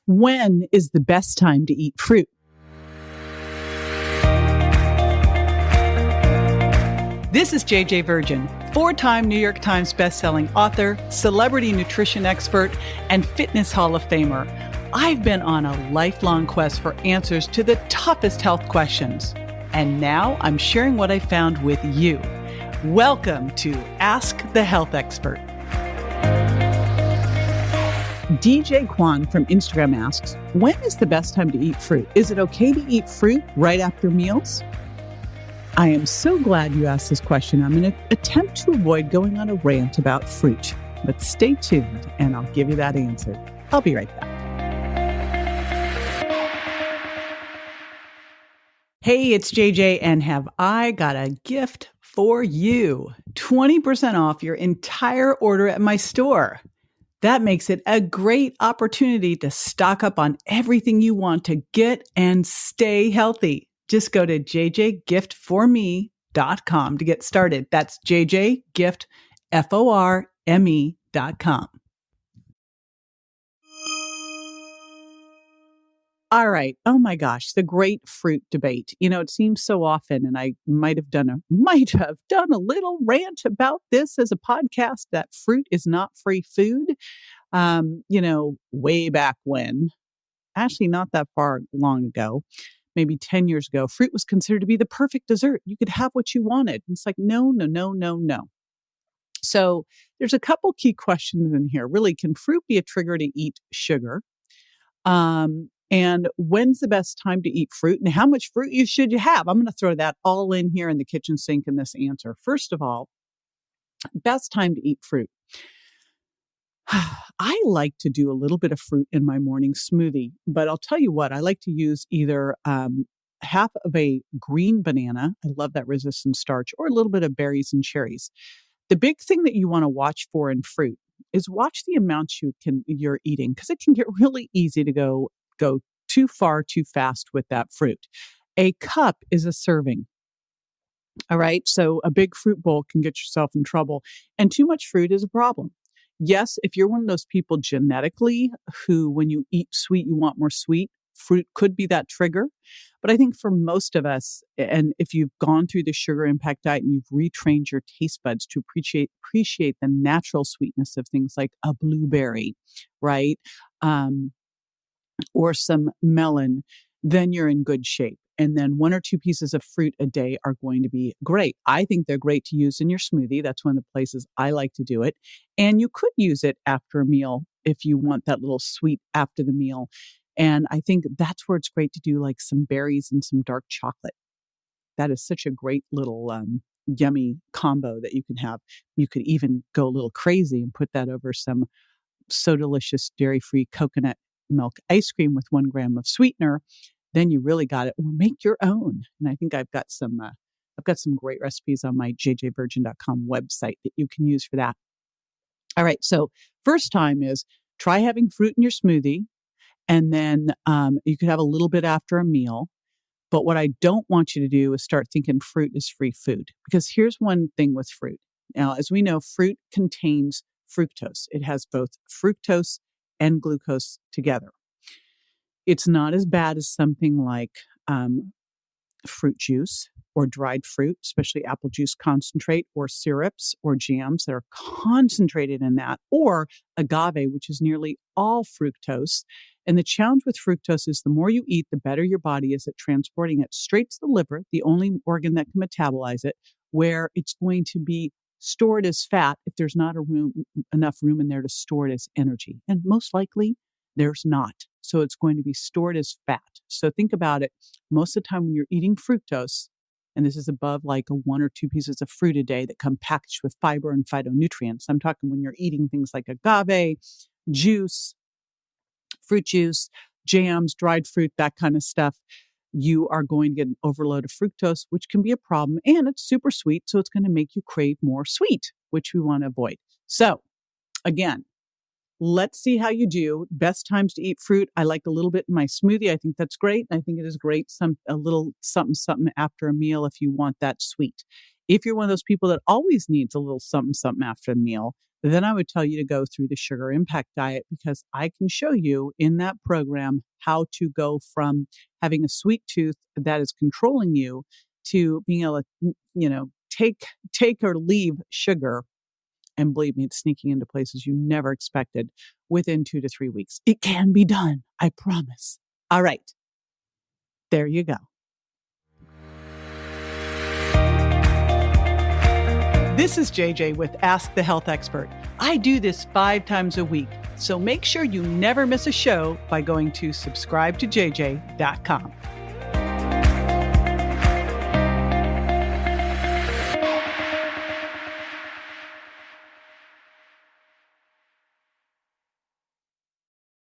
When is the best time to eat fruit? This is JJ Virgin, 4-time New York Times bestselling author, celebrity nutrition expert, and fitness Hall of Famer. I've been on a lifelong quest for answers to the toughest health questions. And now I'm sharing what I found with you. Welcome to Ask the Health Expert. DJ Kwan from Instagram asks, when is the best time to eat fruit? Is it okay to eat fruit right after meals? I am so glad you asked this question. I'm going to attempt to avoid going on a rant about fruit, but stay tuned and I'll give you that answer. I'll be right back. Hey, it's JJ, and have I got a gift for you? 20% off your entire order at my store. That makes it a great opportunity to stock up on everything you want to get and stay healthy. Just go to jjgiftforme.com to get started. That's jjgiftforme.com. All right. Oh my gosh, the great fruit debate. You know, it seems so often, and I might have done a little rant about this as a podcast, that fruit is not free food. Way back when, actually not that far long ago, maybe 10 years ago, fruit was considered to be the perfect dessert. You could have what you wanted. It's like, no. So there's a couple key questions in here. Really, can fruit be a trigger to eat sugar? And when's the best time to eat fruit, and how much fruit should you have? I'm going to throw that all in here in the kitchen sink in this answer. First of all, best time to eat fruit. I like to do a little bit of fruit in my morning smoothie, but I'll tell you what, I like to use either half of a green banana. I love that resistant starch, or a little bit of berries and cherries. The big thing that you want to watch for in fruit is watch the amounts you're eating, because it can get really easy to go too far too fast with that fruit. A cup is a serving. All right. So a big fruit bowl can get yourself in trouble, and too much fruit is a problem. Yes, if you're one of those people genetically who, when you eat sweet, you want more sweet, fruit could be that trigger. But I think for most of us, and if you've gone through the sugar impact diet and you've retrained your taste buds to appreciate the natural sweetness of things like a blueberry, right? Or some melon, then you're in good shape. And then 1 or 2 pieces of fruit a day are going to be great. I think they're great to use in your smoothie. That's one of the places I like to do it. And you could use it after a meal if you want that little sweet after the meal. And I think that's where it's great to do like some berries and some dark chocolate. That is such a great little yummy combo that you can have. You could even go a little crazy and put that over some so delicious dairy-free coconut milk ice cream with 1 gram of sweetener. Then you really got it. Or make your own. And I think I've got some great recipes on my jjvirgin.com website that you can use for that. All right. So first time is try having fruit in your smoothie, and then you could have a little bit after a meal. But what I don't want you to do is start thinking fruit is free food, because here's one thing with fruit. Now, as we know, fruit contains fructose. It has both fructose and glucose together. It's not as bad as something like fruit juice or dried fruit, especially apple juice concentrate, or syrups or jams that are concentrated in that, or agave, which is nearly all fructose. And the challenge with fructose is the more you eat, the better your body is at transporting it straight to the liver, the only organ that can metabolize it, where it's going to be stored as fat if there's not enough room in there to store it as energy. And most likely there's not. So it's going to be stored as fat. So think about it. Most of the time when you're eating fructose, and this is above like 1 or 2 pieces of fruit a day that come packaged with fiber and phytonutrients. I'm talking when you're eating things like agave, juice, fruit juice, jams, dried fruit, that kind of stuff. You are going to get an overload of fructose, which can be a problem. And it's super sweet. So it's going to make you crave more sweet, which we want to avoid. So again, let's see how you do. Best times to eat fruit. I like a little bit in my smoothie. I think that's great. I think it is great. A little something after a meal if you want that sweet. If you're one of those people that always needs a little something, something after a meal, then I would tell you to go through the sugar impact diet, because I can show you in that program how to go from having a sweet tooth that is controlling you to being able to, take or leave sugar. And believe me, it's sneaking into places you never expected within 2 to 3 weeks. It can be done. I promise. All right. There you go. This is JJ with Ask the Health Expert. I do this 5 times a week, so make sure you never miss a show by going to subscribetojj.com.